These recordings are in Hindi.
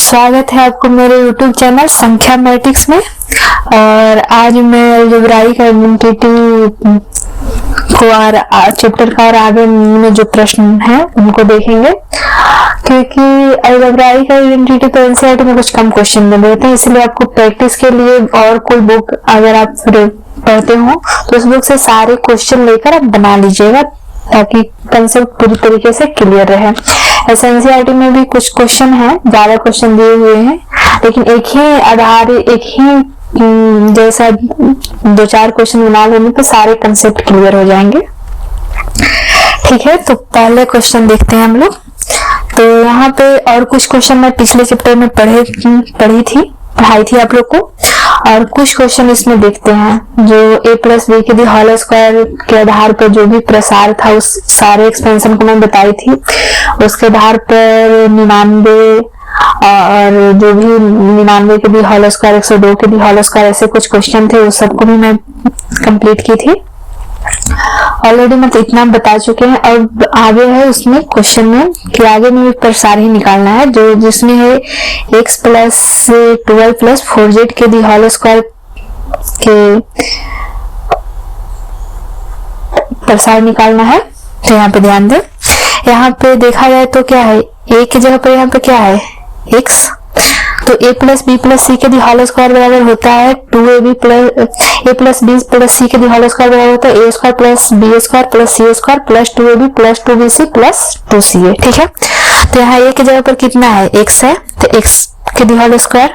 स्वागत है आपको मेरे YouTube चैनल संख्या मैट्रिक्स में। और आज मैं अलजेब्राइक का आइडेंटिटी को चैप्टर का और आगे में जो प्रश्न है उनको देखेंगे, क्योंकि अलजेब्राइक आइडेंटिटी तो एनसीईआरटी में कुछ कम क्वेश्चन दे देते हैं, इसलिए आपको प्रैक्टिस के लिए और कोई बुक अगर आप पढ़ते हो तो उस बुक से सारे क्वेश्चन लेकर आप बना लीजिएगा ताकि कंसेप्ट पूरी तरीके से क्लियर रहे। ऐसे एनसीईआरटी में भी कुछ क्वेश्चन है, ज्यादा क्वेश्चन दिए हुए हैं, लेकिन एक ही जैसा दो चार क्वेश्चन बना लेने पे सारे कंसेप्ट क्लियर हो जाएंगे। ठीक है, तो पहले क्वेश्चन देखते हैं हम लोग। तो यहाँ पे और कुछ क्वेश्चन मैं पिछले चैप्टर में पढ़ाई थी आप लोग को, और कुछ क्वेश्चन इसमें देखते हैं जो a प्लस बी के दी होल स्क्वायर के आधार पर जो भी प्रसार था उस सारे एक्सपेंशन को मैं बताई थी, उसके आधार पर 99 और जो भी 99 के दी होल स्क्वायर 102 के दी होल स्क्वायर ऐसे कुछ क्वेश्चन थे, उस सबको भी मैं कंप्लीट की थी ऑलरेडी। मैं तो इतना बता चुके हैं। अब आगे है उसमें क्वेश्चन में कि आगे में प्रसार ही निकालना है जो जिसमें है x प्लस 12 प्लस 4z के दी होल स्क्वायर के प्रसार निकालना है। तो यहाँ पे ध्यान दें, यहाँ पे देखा जाए तो क्या है, a की जगह पर यहाँ पे क्या है x, तो a plus B plus C के दी होल स्क्वायर बराबर होता है 2ab plus a plus B plus C के दी होल स्क्वायर बराबर होता है a square plus B square plus C square plus 2ab plus 2bc plus 2ca। ठीक है, तो यहाँ a की जगह पर कितना है x है, तो x के the whole square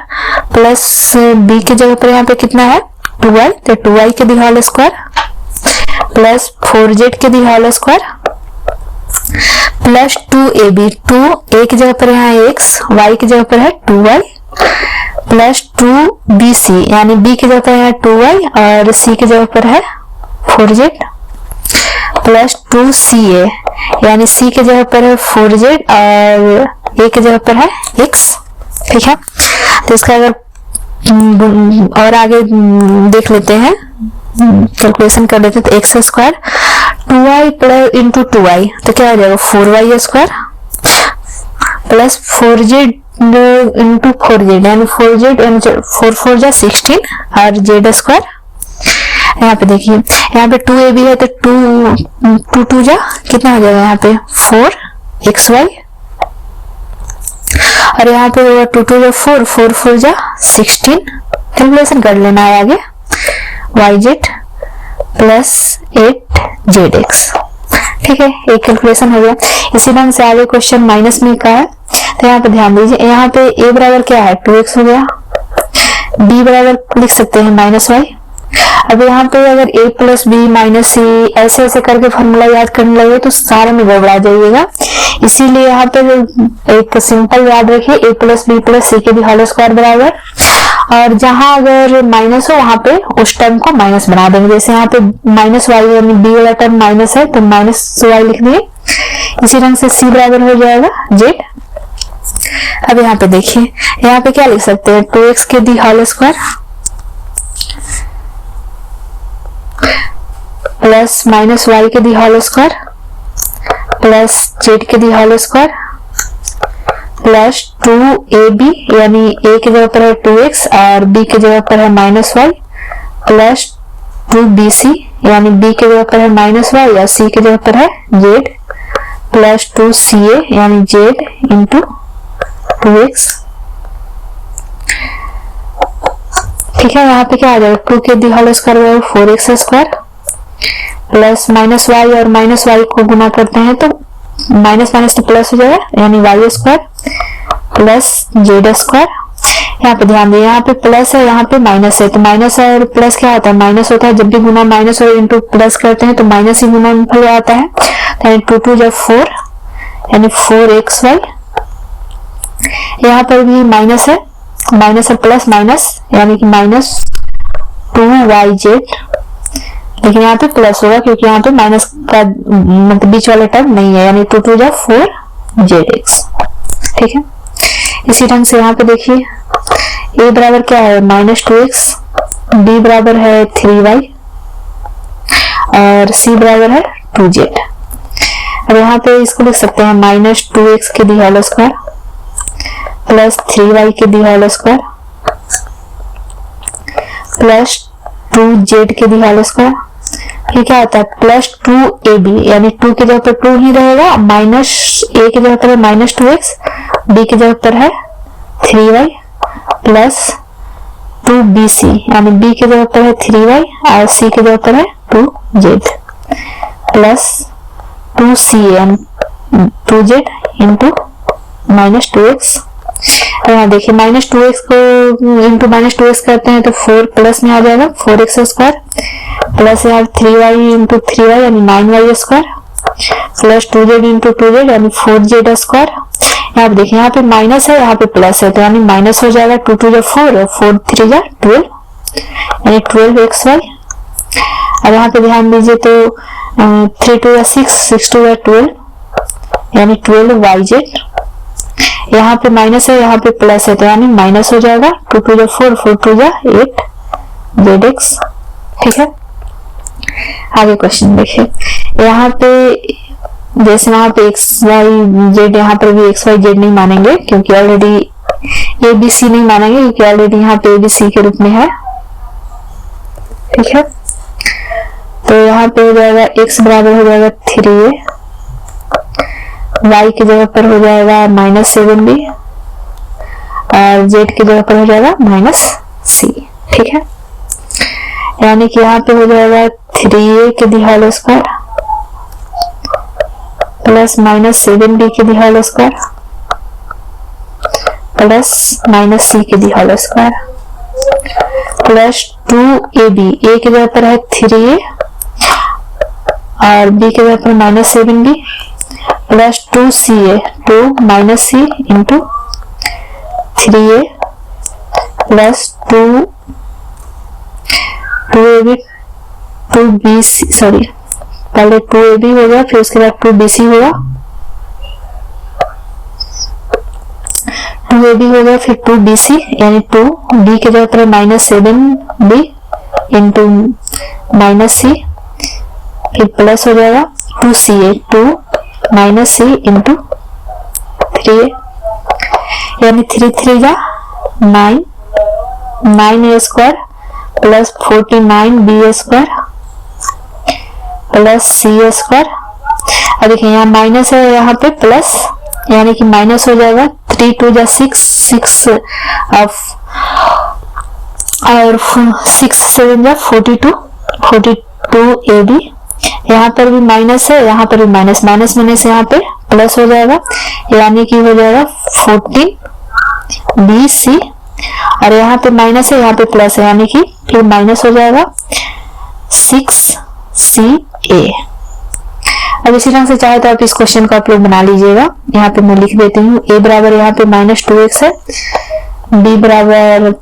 plus b की जगह पर यहाँ पे कितना है 2y, तो 2y के the whole square plus 4z के the whole square plus 2ab, 2a की जगह पर यहाँ x, y की जगह पर है 2y प्लस 2bc, यानी b की जगह पर है 2y और c की जगह पर है 4z प्लस 2ca, यानी c की जगह पर है 4z और a की जगह पर है x। ठीक है, तो इसका अगर और आगे देख लेते हैं, कैलकुलेशन कर लेते हैं, तो x square 2y plus into 2y तो क्या हो जाएगा 4y square plus 4z into 4z, यानी 4 4 जा 16 और z स्क्वायर। यहाँ पे देखिए, यहाँ पे 2ab है तो 2 2 जा कितना हो जाएगा यहाँ पे 4xy, और यहाँ पे होगा 2 2 जा 4 4 4 जा 16, कैलकुलेशन कर लेना है आगे yz प्लस 8zx। ठीक है, एक कैलकुलेशन हो गया। इसी ढंग से आगे क्वेश्चन माइनस में का है, तो यहाँ पे ध्यान दीजिए, यहाँ पे a बराबर क्या है 2x हो गया, b बराबर लिख सकते हैं माइनस y। अब यहाँ पे अगर a plus B minus c ऐसे ऐसे करके फॉर्मूला याद करने लगे तो सारे में गड़बड़ा जाइएगा, इसीलिए यहाँ पे एक सिंपल याद रखिए a plus B plus C के भी होल स्क्वायर बराबर, और जहां अगर माइनस हो वहां पे उस टर्म को माइनस बना देंगे। जैसे यहाँ पे माइनस वाई यानी बी वाला टर्म माइनस है तो माइनस वाई लिख दिए। इसी रंग से c बराबर हो जाएगा z। अब यहाँ पे देखिए, यहाँ पे क्या लिख सकते हैं 2x के the whole square plus minus Y के the whole square plus z के the whole square plus 2ab, यानी a की जगह पर है 2x और b की जगह पर है माइनस वाई प्लस 2bc, यानी b की जगह पर है माइनस वाई और c की जगह पर है z प्लस 2ca, यानी z इंटू 2x। ठीक है, यहाँ पे क्या आ जाएगा 2 के दी होल स्क्वायर बराबर 4x square plus minus Y और माइनस वाई को गुना करते हैं तो माइनस माइनस तो प्लस हो जाएगा, यानी Y square plus Z square. यहाँ पे ध्यान दें, यहाँ पे प्लस है यहाँ पे माइनस है, तो माइनस और प्लस क्या होता है माइनस होता है, जब भी गुना माइनस और इंटू प्लस करते हैं तो माइनस ही गुना फल आता है, यानी 2 2 जब 4 यानी 4xy। यहाँ पर भी माइनस है, माइनस और प्लस माइनस यानी कि माइनस 2yz, लेकिन यहाँ पे प्लस होगा क्योंकि यहाँ पे माइनस का मतलब बीच वाला टर्म नहीं है, यानी 2 2 जा 4zx। ठीक है, इसी ढंग से यहाँ पे देखिए a बराबर क्या है माइनस 2x, b बराबर है 3y और c बराबर है 2z। अब यहाँ पे इसको लिख सकते हैं माइनस 2x के the whole square plus 3y की the whole square plus 2z की दी होल स्क्वायर। फिर क्या होता है प्लस 2ab, यानी 2 की जगह पर 2 ही रहेगा, माइनस a की जगह पर है माइनस 2x, b की जगह पर है 3y प्लस 2bc, यानी b की जगह पर है 3y और c की जगह पर है 2z प्लस 2ca यानी 2z इंटू माइनस 2x। यहाँ देखिए माइनस 2x को इंटू माइनस 2x करते हैं तो 4 प्लस में आ जाएगा 4x स्क्वायर प्लस यहाँ 3y इंटू 3y यानी 9y square plus 2z into 2z यानी 4z स्क्वायर। यहाँ पे देखिए यहाँ पे माइनस है यहाँ पे प्लस है तो यानी माइनस हो जाएगा 2 2 4 और 4 3 12 यानी 12xy। अब यहाँ पे ध्यान दीजिए तो 3 2 6 6 2 12 यानी 12yz। यहाँ पे माइनस है यहाँ पे प्लस है तो यानी माइनस हो जाएगा 2 2 4 4 2 8zx। ठीक है, आगे क्वेश्चन देखिए। यहाँ पे जैसे वहां पे xyz, यहाँ पर भी xyz नहीं मानेंगे क्योंकि ऑलरेडी abc नहीं मानेंगे क्योंकि ऑलरेडी यहाँ पे abc के रूप में है। ठीक है, तो यहाँ पे हो जाएगा x बराबर हो जाएगा 3a, y की जगह पर हो जाएगा माइनस 7b और z की जगह पर हो जाएगा माइनस c। ठीक है, यानी कि यहाँ पे हो जाएगा 3a की the whole square plus minus 7b की the whole square plus minus c की the whole square plus 2ab, a की जगह पर है 3a और b की जगह पर minus 7b plus 2ca 2 minus c into 3a plus 2ab 2bc, sorry पहले 2ab हो गया फिर उसके बाद 2bc होगा, 2ab हो गया फिर 2bc यानी 2b की जगह पर minus 7b into minus c फिर प्लस हो जाएगा 2ca 2 minus c into 3a यानी 3 3 जा 9 9a square plus 49b square plus c square. अब देखिए यहाँ माइनस है यहाँ पे प्लस यानी कि माइनस हो जाएगा 3 2 जा 6 6 और 6 7 जा 42ab। यहाँ पर भी माइनस है यहाँ पर भी माइनस, माइनस माइनस यहाँ पे प्लस हो जाएगा यानी कि हो जाएगा 14bc और यहाँ पे माइनस है यहाँ पे प्लस है यानी कि फिर माइनस हो जाएगा 6ca। अब इसी तरह से चाहे तो आप इस क्वेश्चन को आप लोग बना लीजिएगा। यहाँ पे मैं लिख देती हूँ a बराबर यहाँ पे माइनस 2x है, b बराबर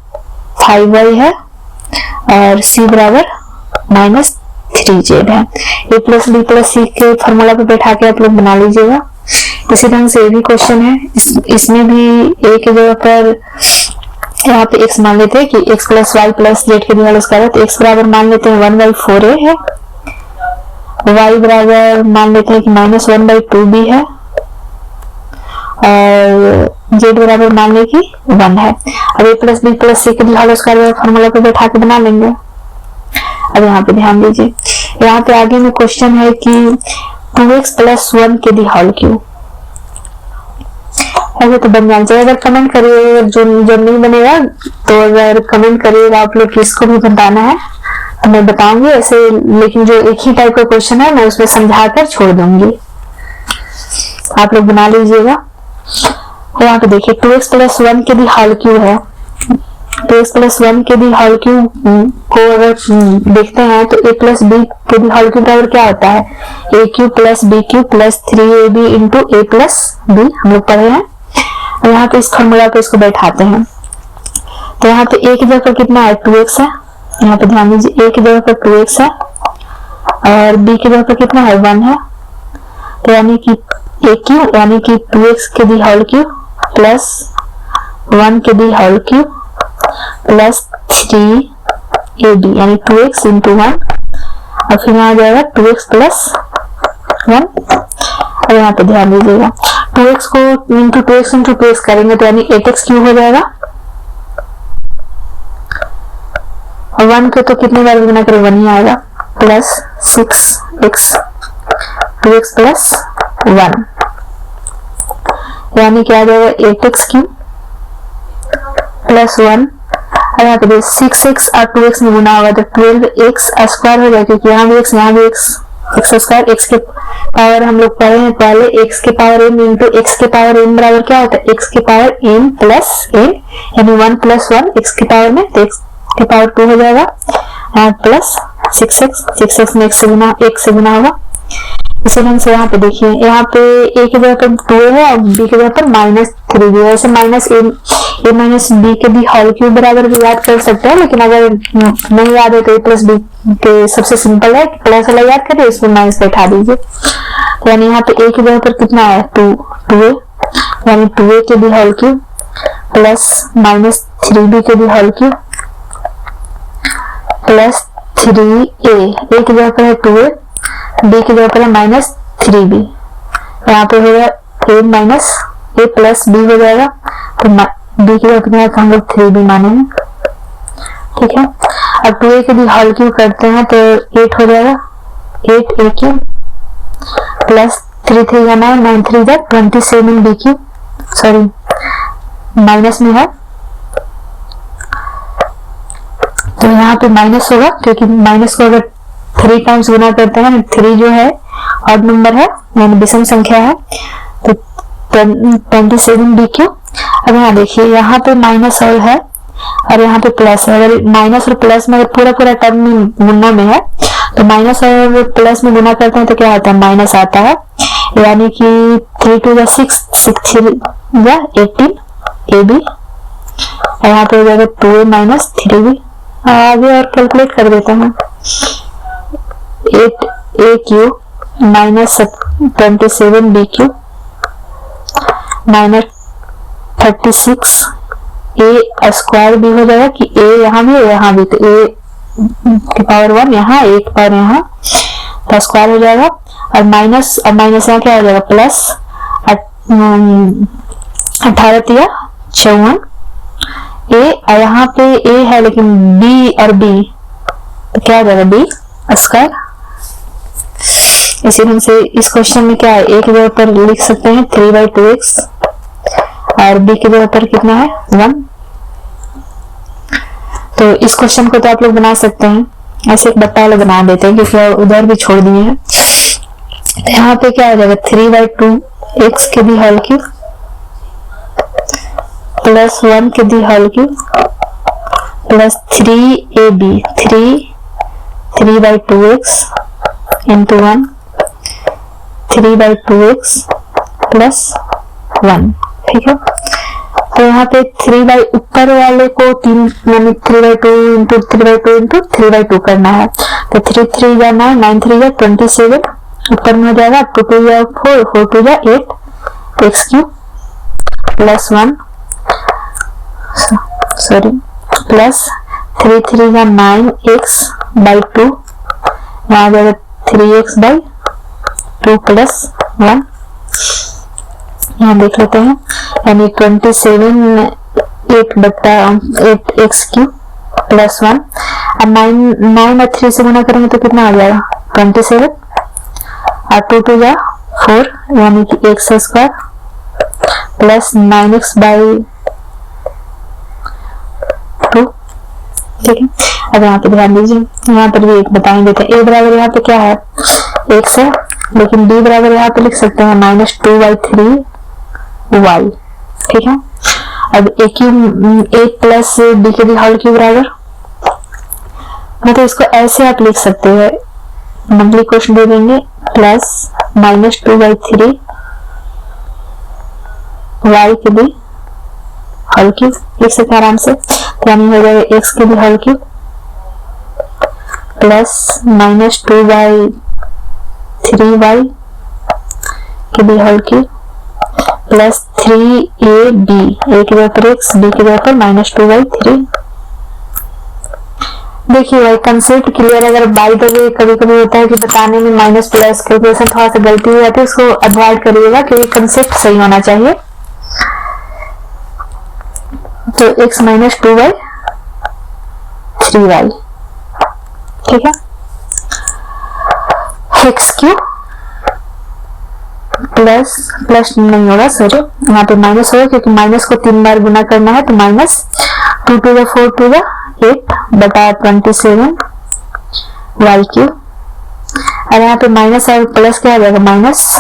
5y है और c बराबर माइनस 3z है। a plus b plus c के फॉर्मूला पे बैठा के आप लोग बना लीजिएगा। इसी ढंग से ये भी क्वेश्चन है, इसमें भी a की जगह पर यहाँ पे x मान लेते हैं कि x plus Y plus Z के दिया उसका है तो x बराबर मान लेते हैं 1/4a है, y बराबर मान लेते हैं कि माइनस 1/2b है और z बराबर मान लें कि 1 है। अब a plus b plus c के दिया उसका फॉर्मूला पे बैठा के बना लेंगे। अब यहाँ पे ध्यान दीजिए, यहाँ पे आगे में क्वेश्चन है कि 2x प्लस 1 के दी होल क्यूब, ऐसे तो बन जाना चाहिए। अगर कमेंट करिएगा जो नहीं बनेगा तो अगर कमेंट करिएगा आप लोग किसको भी बताना है तो मैं बताऊंगी ऐसे, लेकिन जो एक ही टाइप का क्वेश्चन है मैं उसमें समझाकर छोड़ दूंगी, आप लोग बना लीजिएगा। यहाँ पे देखिए 2x प्लस 1 के दी होल क्यूब है, 2x प्लस 1 के दी होल क्यूब को अगर देखते हैं तो a प्लस b के दी होल क्यूब बराबर क्या होता है a cube plus b cube plus 3ab into a plus b, हम लोग पढ़े हैं। और यहाँ पे इस फॉर्मूला पे इसको बैठाते हैं तो यहाँ पे a की जगह पर कितना है 2x है, यहाँ पे ध्यान दीजिए a की जगह पर 2x है और b की जगह पर कितना है 1 है तो यानी कि a क्यूब यानी कि 2x के दी होल क्यूब प्लस 1 के the whole cube plus 3ab यानी 2x इंटू 1 और फिर आ जाएगा 2x प्लस 1। और यहाँ पे ध्यान दीजिएगा 2x को इंटू 2x इंटू 2x करेंगे तो यानी 8x क्यूब हो जाएगा। और 1 के तो कितने बार गुना करें, 1 ही आएगा, प्लस 6x 2x प्लस 1 यानी क्या आ जाएगा 8x क्यूब प्लस 1। और यहाँ पे 6x और 2x में गुना होगा तो 12x स्क्वायर हो जाएगा, क्योंकि यहाँ भी x यहाँ भी x स्क्वायर। x के पावर हम लोग पढ़े हैं पहले, x के पावर m इंटू x के पावर m बराबर क्या होता है, x के पावर m प्लस n यानी 1 प्लस 1 x के पावर में, तो x के पावर 2 हो जाएगा प्लस 6x में x से गुना होगा। इसी ढंग से यहाँ पे देखिए, यहाँ पे a की जगह पर 2 है और b की जगह पर -3 भी है। ऐसे माइनस a माइनस b के भी होल क्यूब बराबर भी याद कर सकते हैं, लेकिन अगर नहीं याद है तो a प्लस b के सबसे सिंपल है प्लस वाला याद करिए, इसमें माइनस बैठा दीजिए। तो यानी यहाँ पे a की जगह पर कितना है 2a यानी 2a के भी होल क्यूब प्लस -3b के भी होल क्यूब प्लस 3a की जगह पर है 2a, b की जगह पर है -3b, यहाँ पे हो गया a minus a plus b हो जाएगा, तो b की जगह पर हम लोग 3b मानेंगे, ठीक है। अब 2a के भी होल क्यूब करते हैं तो 8 हो जाएगा, 8a क्यूब प्लस 3 3 का 9 9 3 का 27b क्यूब, सॉरी माइनस में है तो यहाँ पे माइनस होगा, क्योंकि माइनस को अगर 3 टाइम्स गुना करते हैं, 3 जो है ऑड नंबर है यानी विषम संख्या है, तो 27b क्यूब। अब यहाँ देखिए, यहाँ पे माइनस और है और यहाँ पे प्लस है। अगर माइनस और प्लस में अगर पूरा टर्म में गुना में है तो माइनस और प्लस में गुना करते हैं तो क्या आता है, माइनस आता है, यानी कि 3 2 या 6 6 3 या 18 ab, यहाँ पे हो जाएगा 2a माइनस 3b। आगे और कैलकुलेट कर देता हूँ, 8a cube minus 27b cube minus 36a square भी हो जाएगा, कि a यहाँ भी यहाँ भी, तो a की पावर 1 यहाँ, a की पावर यहाँ, तो स्क्वायर हो जाएगा। और माइनस यहाँ क्या हो जाएगा, प्लस 18 या 54 a, और यहाँ पे a है लेकिन b और b, तो क्या हो जाएगा b स्क्वायर। इसी ढंग से इस क्वेश्चन में क्या है, a की जगह पर लिख सकते हैं 3/2x और b की जगह पर कितना है 1। तो इस क्वेश्चन को तो आप लोग बना सकते हैं, ऐसे एक बट्टा वाला बना देते हैं क्योंकि उधर भी छोड़ दिए हैं। यहाँ पे क्या हो जाएगा 3/2x के भी होल क्यूब प्लस 1 के भी whole cube plus 3ab 3/2x into 1 3/2x plus 1, ठीक है। तो यहाँ पे 3 ऊपर वाले को 3 यानी 3/2 इंटू 3/2 इंटू 3/2 करना है, तो 3 3 या 9 9 3 या 27 ऊपर में हो जाएगा, 2 2 या 4 4 2 या 8 x cube plus 1 sorry plus 3 3 या 9x/2 यहाँ आ जाएगा 3x/2 प्लस 1, यहाँ देख लेते हैं, यानी 27 8x क्यूब प्लस 1। अब 9 और 3 से गुना करेंगे तो कितना आ जाएगा 27 और 2 2 या 4 यानी कि x स्क्वायर प्लस 9x/2, ठीक है। अब यहाँ पे ध्यान दीजिए, यहाँ पर भी एक बताएंगे तो a बराबर यहाँ पे क्या है x है, लेकिन b बराबर यहाँ पे लिख सकते हैं -2/3y, ठीक है। अब a cube a plus b के भी होल क्यूब बराबर, मतलब इसको ऐसे आप लिख सकते हैं, मंथली क्वेश्चन दे देंगे प्लस -2/3 y के भी होल क्यूब लिख सकते हैं आराम से, यानी हो जाएगा x के भी होल क्यूब प्लस -2/3y के भी whole cube plus 3ab a की जगह पर x b की जगह पर -2/3। देखिए भाई कंसेप्ट क्लियर। अगर बाय द वे कभी कभी होता है कि बताने में माइनस प्लस कैलकुलेशन थोड़ा सा गलती हो जाती है, उसको अवॉइड करिएगा क्योंकि कंसेप्ट सही होना चाहिए। तो x माइनस 2y 3y, ठीक है। एक्स क्यू प्लस प्लस नहीं होगा, सॉरी यहाँ पे माइनस होगा क्योंकि माइनस को 3 बार गुना करना है। तो minus 2 to the 4 to the 8 बटा 27 वाई क्यू। और यहाँ पे माइनस और प्लस क्या आ जाएगा माइनस,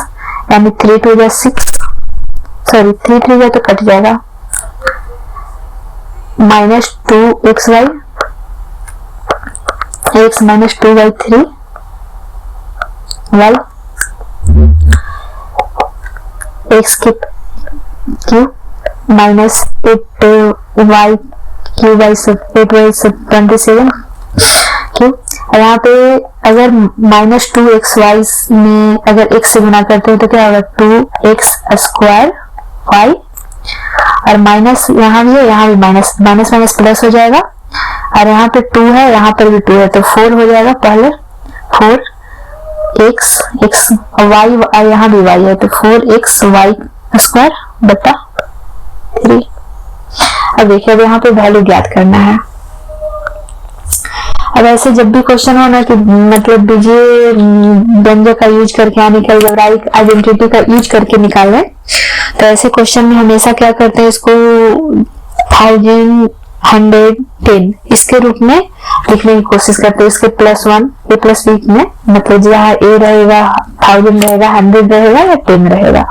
यानी 3 टू द 6, सॉरी 3 3 जा तो कट जाएगा, minus 2xy x minus 2y 3y x Q minus 8y Q by 27 Q. और यहाँ पे अगर माइनस 2xy में अगर x से गुना करते हो तो क्या होगा 2x स्क्वायर y, और माइनस यहाँ भी है, यहाँ भी माइनस माइनस माइनस प्लस हो जाएगा, और यहाँ पे 2 है, यहाँ पर भी 2 है, तो 4 हो जाएगा। पहले 4x x y, और यहाँ भी y है, तो 4x y स्क्वायर बटा 3। अब देखिए अब यहाँ पे वैल्यू ज्ञात करना है। अब ऐसे जब भी क्वेश्चन हो ना कि मतलब बीजीय व्यंजक का यूज करके यानी कि अलजेब्राइक आइडेंटिटी का यूज करके निकालें, तो ऐसे क्वेश्चन में हमेशा क्या करते हैं, इसको 1110 इसके रूप में लिखने की कोशिश करते हैं। इसके +1 a प्लस बी में मतलब जहाँ a रहेगा 1000 रहेगा, 100 रहेगा या 10 रहेगा,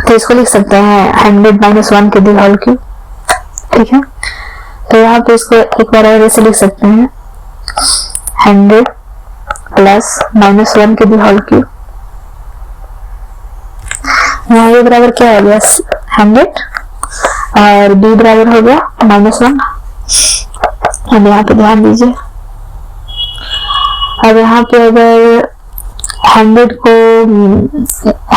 तो इसको लिख सकते हैं 100 माइनस 1 के दी होल क्यूब, ठीक है। तो यहाँ पे इसको एक बार और ऐसे लिख सकते हैं 100 प्लस माइनस 1 के दी होल क्यूब। यहाँ ये बराबर क्या हो गया 100 और b बराबर हो गया -1। अब यहाँ पे ध्यान दीजिए, अब यहाँ पे अगर 100 को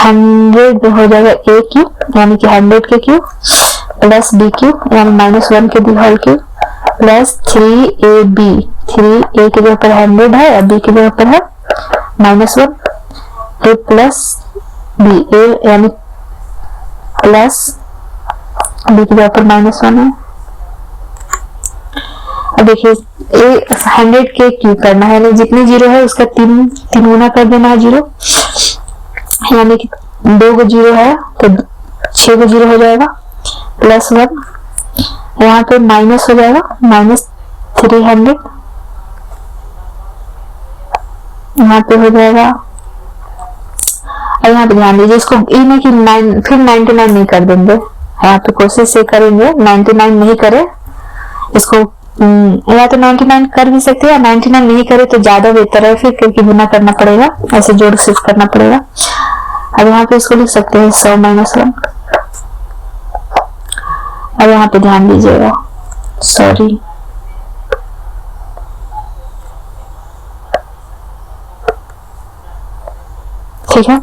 100 हो जाएगा a क्यूब यानी कि 100 के क्यूब प्लस b क्यूब यानी -1 के the whole cube plus 3ab, 3a के जगह पर 100 है और b के जगह पर है -1, a प्लस b, a यानी प्लस b की जगह पर -1 है। अब देखिए 100 के क्यूब करना है, जितने जीरो है उसका 3 गुना कर देना है जीरो, यानी कि 2 को जीरो है तो 6 को जीरो हो जाएगा +1, यहाँ पे माइनस हो जाएगा -300, यहाँ पे हो जाएगा। और यहाँ पे ध्यान दीजिए इसको ये नहीं कि 9 फिर 99 नहीं कर देंगे, यहाँ पे कोशिश से करेंगे 99 नहीं करे इसको, या तो 99 कर भी सकते हैं या 99 नहीं करे तो ज्यादा बेहतर है फिर, क्योंकि गुना करना पड़ेगा, ऐसे जोड़ शिफ्ट करना पड़ेगा। अब यहाँ पे इसको लिख सकते हैं 100 माइनस 1। अब यहाँ पे ध्यान दीजिएगा, सॉरी ठीक है,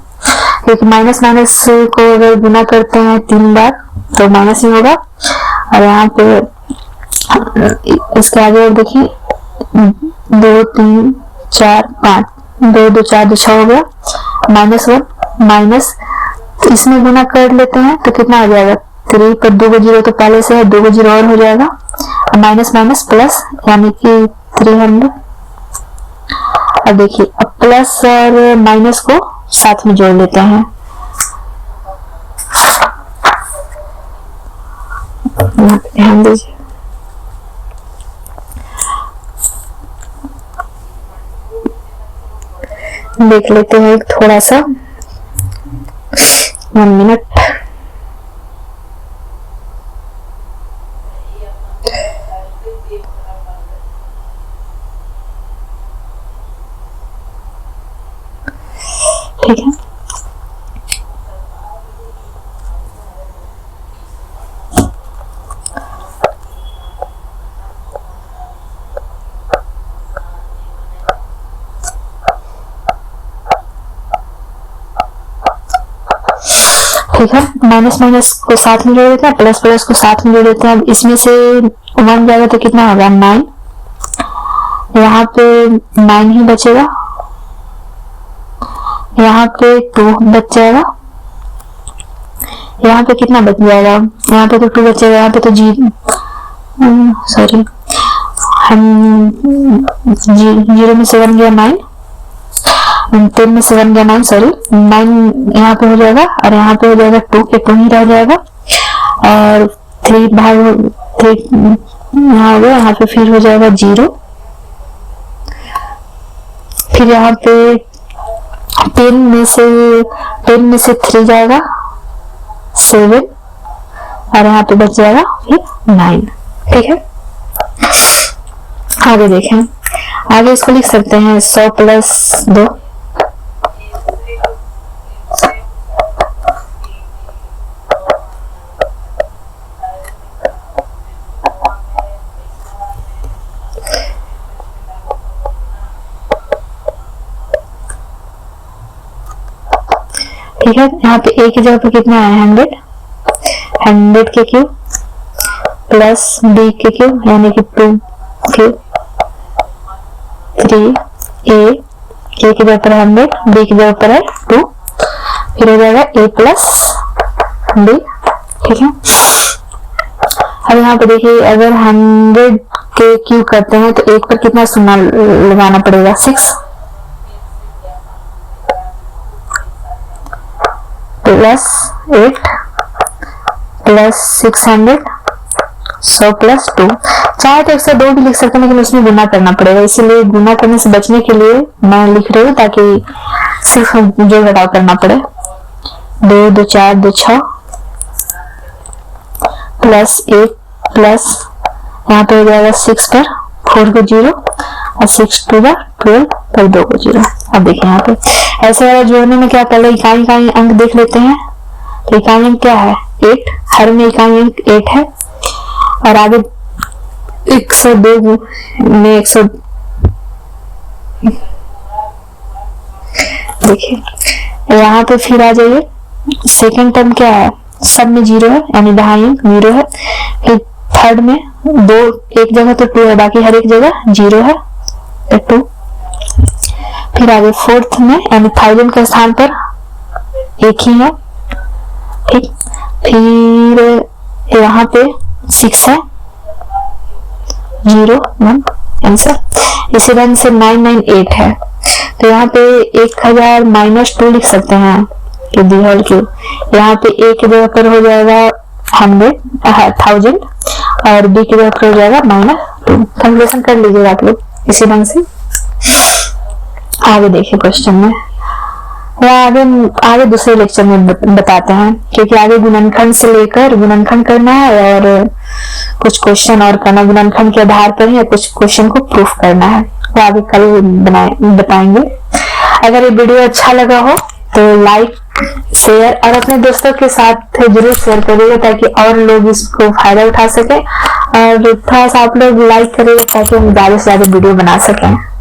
क्योंकि माइनस माइनस को अगर गुना करते हैं 3 बार तो माइनस ही होगा। और यहाँ पे इसके आगे और देखिए 2 3 4 5, 2 2 4 2 6 हो गया -1 माइनस इसमें गुना कर लेते हैं तो कितना हो जाएगा 3 पर 2 को जीरो तो पहले से है, 2 को जीरो और हो जाएगा, माइनस माइनस प्लस यानी कि 300। अब देखिए अब प्लस और माइनस को साथ में जोड़ लेते हैं, ध्यान दीजिए देख लेते हैं थोड़ा सा 1 मिनट। ठीक है, ठीक है, माइनस माइनस को साथ में जोड़ देते हैं, प्लस प्लस को साथ में जोड़ देते हैं। अब इसमें से 1 जाएगा तो कितना होगा 9, यहाँ पे 9 ही बचेगा, यहाँ पे 2 बच जाएगा, यहाँ पे कितना बच जाएगा, यहाँ पे तो 2 बचेगा, यहाँ पे तो सॉरी हम 0 में से 1 गया 9, 10 में से 1 गया 9, सॉरी 9 यहाँ पे हो जाएगा और यहाँ पे हो जाएगा 2 के 2 ही रह जाएगा और 3 भाग 3 यहाँ हो गया, यहाँ पे फिर हो जाएगा 0, फिर यहाँ पे 10 में से 3 जाएगा 7 और यहाँ पे बच जाएगा फिर 9। ठीक है, आगे देखें, आगे इसको लिख सकते हैं 100 प्लस 2, ठीक है। यहाँ पे a की जगह पे कितना है 100 के क्यूब प्लस b के क्यूब यानी कि 2 क्यूब 3 a की जगह पर 100, b की जगह पर है 2, फिर हो जाएगा a प्लस b। ठीक है, अब यहाँ पे देखिए अगर 100 के क्यूब करते हैं तो एक पर कितना शून्य लगाना पड़ेगा 6 प्लस 8 प्लस 600 100 प्लस 2, चाहे तो 102 भी लिख सकते हैं लेकिन उसमें गुना करना पड़ेगा, इसीलिए गुना करने से बचने के लिए मैं लिख रही हूँ ताकि सिर्फ जोड़ घटाव करना पड़े। 2 2 4 2 6 प्लस 1 प्लस यहाँ पे हो जाएगा 6 पर 4 को 0 और 6 2 पर 12 पर 2 को 0। अब देखिए यहाँ पे ऐसे वाला जोड़ने में क्या, पहले इकाई अंक देख लेते हैं। तो इकाई अंक क्या है 8, हर में इकाई अंक 8 है और आगे 102 में 100 देखिए यहाँ पे फिर आ जाइए, सेकंड टर्म क्या है, सब में 0 है यानी दहाई अंक 0 है, फिर थर्ड में 2 एक जगह तो 2 है बाकी हर एक जगह 0 है 2, फिर आगे फोर्थ में यानी 1000 के स्थान पर 1 ही है। ठीक, फिर यहाँ पे 6 है 0 1 आंसर। इसी तरह से 998 है तो यहाँ पे 1000 माइनस 2 लिख सकते हैं कि दी होल क्यूब, यहाँ पे a की जगह पर हो जाएगा 1000 और b की जगह पर हो जाएगा -2। कैलकुलेशन कर लीजिएगा आप लोग इसी ढंग से। आगे देखिए क्वेश्चन में, आगे दूसरे लेक्चर में बताते हैं क्योंकि आगे गुणनखंड से लेकर गुणनखंड करना है और कुछ क्वेश्चन और करना, गुणनखंड के आधार पर ही कुछ क्वेश्चन को प्रूफ करना है, वो आगे कल बताएंगे। अगर ये वीडियो अच्छा लगा हो तो लाइक शेयर और अपने दोस्तों के साथ जरूर शेयर करिएगा ताकि और लोग इसको फायदा उठा सके और थोड़ा सा आप लोग लाइक करिएगा ताकि हम ज्यादा से ज्यादा वीडियो बना सकें।